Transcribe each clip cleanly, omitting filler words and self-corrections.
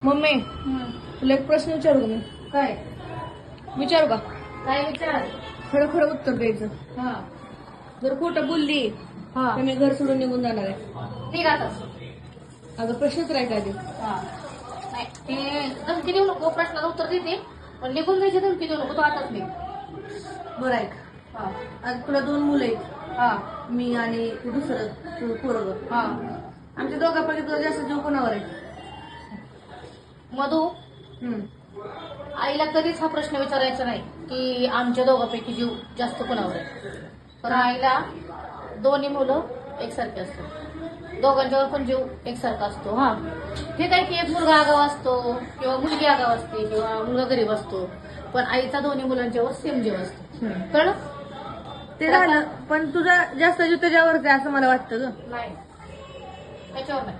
Mummy तुला एक प्रश्न विचारू का मी? काय विचारू का? काय विचार? खरं खरं उत्तर द्यायचं. हा जर खोटं बोलली हा तर मी घर सोडून निघून जाणार आहे. निघातच. अगं प्रश्नच राहील का ते? हा नाही ते धमकी देऊ नको, प्रश्नाचं उत्तर देते पण निघून जायची धमकी देऊ नको, तो आताच निघ. बरं ऐक, हा आज तुला 2 मुलं आहेत, हा मी आणि तू दुसरं पोरग. हा आमच्या दोघांपैकी तुझा जास्त जीव कोणावर आहे? मधू, हम्म. आईला कधीच हा प्रश्न विचारायचा नाही की आमच्या दोघांपैकी जीव जास्त कोणावर आहे. पण आईला दोन्ही मुलं एकसारखे असतात, दोघांच्यावर पण जीव एकसारखा असतो. हा ठीक आहे की एक मुलगा आगाव असतो किंवा मुलगी आगाव असते किंवा मुलगा गरीब असतो, पण आईचा दोन्ही मुलांच्यावर सेम जीव असतो. कळलं? ते झालं, पण तुझा जास्त जीव त्याच्यावरच आहे असं मला वाटतं ग. नाही, त्याच्यावर नाही,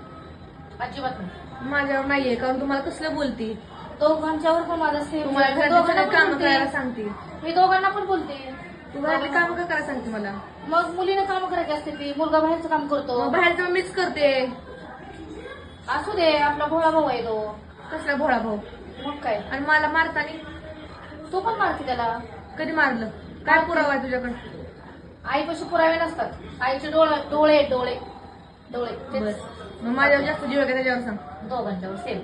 अजिबात नाही. माझ्यावर नाहीये, कारण तुम्हाला कसलं बोलती, दोघांच्यावर पण माझा सेम. तुम्हाला घरातल्या काम करायला सांगते, मी दोघांना पण बोलते. तू घरातली काम का करायला सांगते मला? मग मुलीने काम करायची असते, ती मुलगा बाहेरचं काम करतो. मग बाहेरचं मीच करते. असू दे, आपला भोळा भाऊ आहे तो. कसला भोळा भाऊ? मग काय, आणि मला मारतानी तू पण मारते त्याला. कधी मारलं? काय पुरावा आहे तुझ्याकडे? आईपाशी पुरावे नसतात, आईचे डोळे डोळे डोळे डोळे तेच. बस, मग माझ्यावर जास्त जीव आहे का त्याच्यावर सांग? दोघांच्यावर सेम.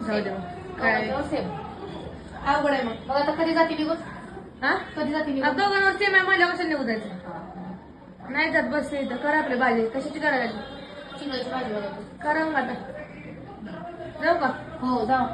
जाऊ दे मग. काय दोघांच्यावर सेम. अवघड आहे मग. मग आता कधी जाते निघून? हा, कधी जाते आता निघून? दोघांवर सेम आहे, माझ्या कशा निघू जायचं? नाही जात, बस इथं करा आपली भाजी. कशाची करायला? चिंगळीची भाजी वगैरे. करा मग आता. जाऊ का? हो जाऊ.